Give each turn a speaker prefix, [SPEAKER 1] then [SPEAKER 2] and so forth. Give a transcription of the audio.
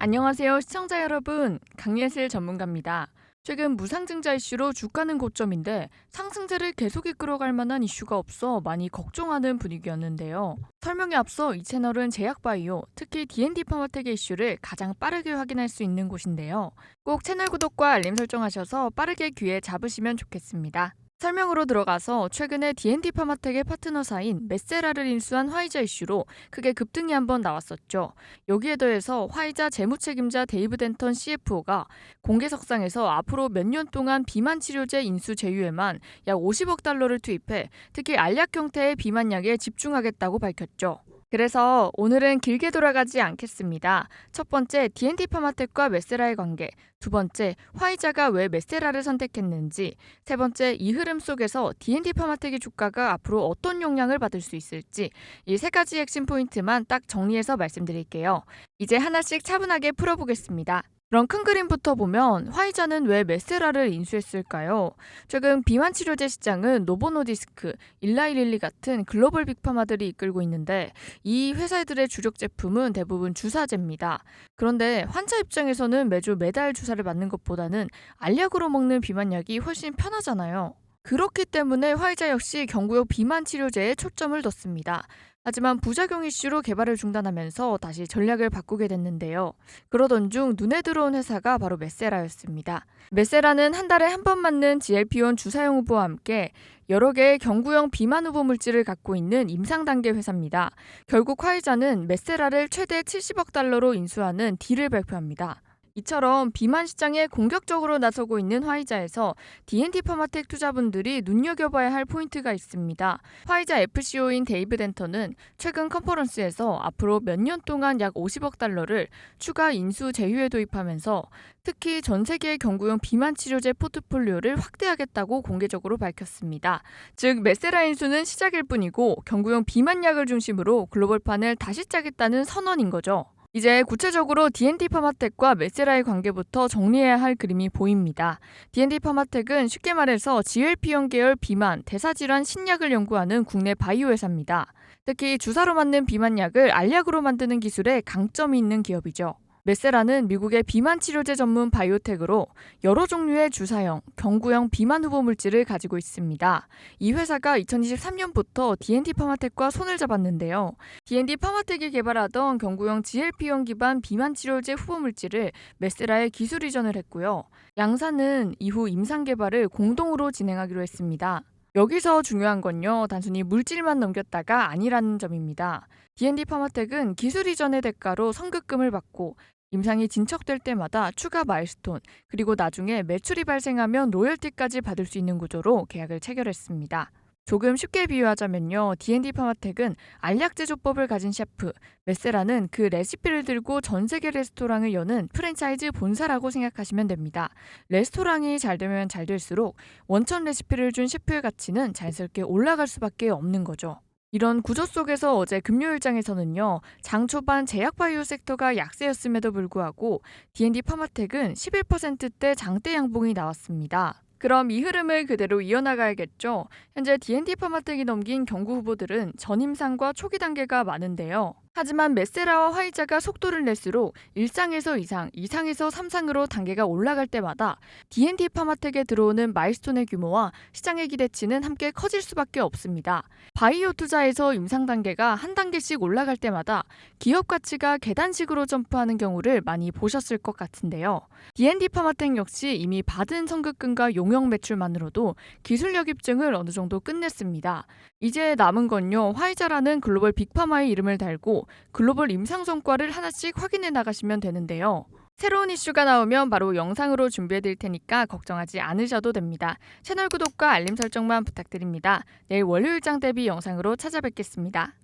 [SPEAKER 1] 안녕하세요, 시청자 여러분. 강예슬 전문가입니다. 최근 무상증자 이슈로 주가는 고점인데 상승세를 계속 이끌어갈 만한 이슈가 없어 많이 걱정하는 분위기였는데요. 설명에 앞서 이 채널은 제약바이오, 특히 D&D 파마텍의 이슈를 가장 빠르게 확인할 수 있는 곳인데요. 꼭 채널 구독과 알림 설정하셔서 빠르게 귀에 잡으시면 좋겠습니다. 설명으로 들어가서 최근에 D&D 파마텍의 파트너사인 메세라를 인수한 화이자 이슈로 크게 급등이 한번 나왔었죠. 여기에 더해서 화이자 재무책임자 데이브 덴턴 CFO가 공개석상에서 앞으로 몇 년 동안 비만 치료제 인수 제휴에만 약 50억 달러를 투입해 특히 알약 형태의 비만약에 집중하겠다고 밝혔죠. 그래서 오늘은 길게 돌아가지 않겠습니다. 첫 번째, D&D 파마텍과 메세라의 관계, 두 번째, 화이자가 왜 메세라를 선택했는지, 세 번째, 이 흐름 속에서 D&D 파마텍의 주가가 앞으로 어떤 영향을 받을 수 있을지, 이 세 가지 핵심 포인트만 딱 정리해서 말씀드릴게요. 이제 하나씩 차분하게 풀어보겠습니다. 그럼 큰 그림부터 보면 화이자는 왜 메세라를 인수했을까요? 최근 비만 치료제 시장은 노보노디스크, 일라이릴리 같은 글로벌 빅파마들이 이끌고 있는데 이 회사들의 주력 제품은 대부분 주사제입니다. 그런데 환자 입장에서는 매주 매달 주사를 맞는 것보다는 알약으로 먹는 비만약이 훨씬 편하잖아요. 그렇기 때문에 화이자 역시 경구용 비만 치료제에 초점을 뒀습니다. 하지만 부작용 이슈로 개발을 중단하면서 다시 전략을 바꾸게 됐는데요. 그러던 중 눈에 들어온 회사가 바로 메세라였습니다. 메세라는 한 달에 한 번 맞는 GLP-1 주사용 후보와 함께 여러 개의 경구용 비만 후보 물질을 갖고 있는 임상 단계 회사입니다. 결국 화이자는 메세라를 최대 70억 달러로 인수하는 딜을 발표합니다. 이처럼 비만 시장에 공격적으로 나서고 있는 화이자에서 D&D 파마텍 투자분들이 눈여겨봐야 할 포인트가 있습니다. 화이자 FCO인 데이브 덴턴은 최근 컨퍼런스에서 앞으로 몇 년 동안 약 50억 달러를 추가 인수 제휴에 도입하면서 특히 전 세계의 경구용 비만 치료제 포트폴리오를 확대하겠다고 공개적으로 밝혔습니다. 즉 메세라 인수는 시작일 뿐이고 경구용 비만약을 중심으로 글로벌판을 다시 짜겠다는 선언인 거죠. 이제 구체적으로 D&D 파마텍과 메세라의 관계부터 정리해야 할 그림이 보입니다. D&D 파마텍은 쉽게 말해서 GLP-1 계열 비만, 대사질환 신약을 연구하는 국내 바이오 회사입니다. 특히 주사로 맞는 비만약을 알약으로 만드는 기술에 강점이 있는 기업이죠. 메세라는 미국의 비만 치료제 전문 바이오텍으로 여러 종류의 주사형, 경구형 비만 후보 물질을 가지고 있습니다. 이 회사가 2023년부터 D&D 파마텍과 손을 잡았는데요. D&D 파마텍이 개발하던 경구형 GLP-1 기반 비만 치료제 후보 물질을 메세라에 기술 이전을 했고요. 양사는 이후 임상 개발을 공동으로 진행하기로 했습니다. 여기서 중요한 건요, 단순히 물질만 넘겼다가 아니라는 점입니다. D&D 파마텍은 기술 이전의 대가로 선급금을 받고 임상이 진척될 때마다 추가 마일스톤, 그리고 나중에 매출이 발생하면 로열티까지 받을 수 있는 구조로 계약을 체결했습니다. 조금 쉽게 비유하자면요, D&D 파마텍은 알약 제조법을 가진 셰프, 메세라는 그 레시피를 들고 전 세계 레스토랑을 여는 프랜차이즈 본사라고 생각하시면 됩니다. 레스토랑이 잘 되면 잘 될수록 원천 레시피를 준 셰프의 가치는 자연스럽게 올라갈 수밖에 없는 거죠. 이런 구조 속에서 어제 금요일장에서는요, 장 초반 제약바이오 섹터가 약세였음에도 불구하고 D&D 파마텍은 11%대 장대 양봉이 나왔습니다. 그럼 이 흐름을 그대로 이어나가야겠죠. 현재 D&D 파마텍이 넘긴 경구 후보들은 전임상과 초기 단계가 많은데요. 하지만 메세라와 화이자가 속도를 낼수록 1상에서 2상, 2상에서 3상으로 단계가 올라갈 때마다 D&D 파마텍에 들어오는 마일스톤의 규모와 시장의 기대치는 함께 커질 수밖에 없습니다. 바이오 투자에서 임상 단계가 한 단계씩 올라갈 때마다 기업 가치가 계단식으로 점프하는 경우를 많이 보셨을 것 같은데요. D&D 파마텍 역시 이미 받은 선급금과 용역 매출만으로도 기술력 입증을 어느 정도 끝냈습니다. 이제 남은 건요, 화이자라는 글로벌 빅파마의 이름을 달고 글로벌 임상 성과를 하나씩 확인해 나가시면 되는데요. 새로운 이슈가 나오면 바로 영상으로 준비해 드릴 테니까 걱정하지 않으셔도 됩니다. 채널 구독과 알림 설정만 부탁드립니다. 내일 월요일장 대비 영상으로 찾아뵙겠습니다.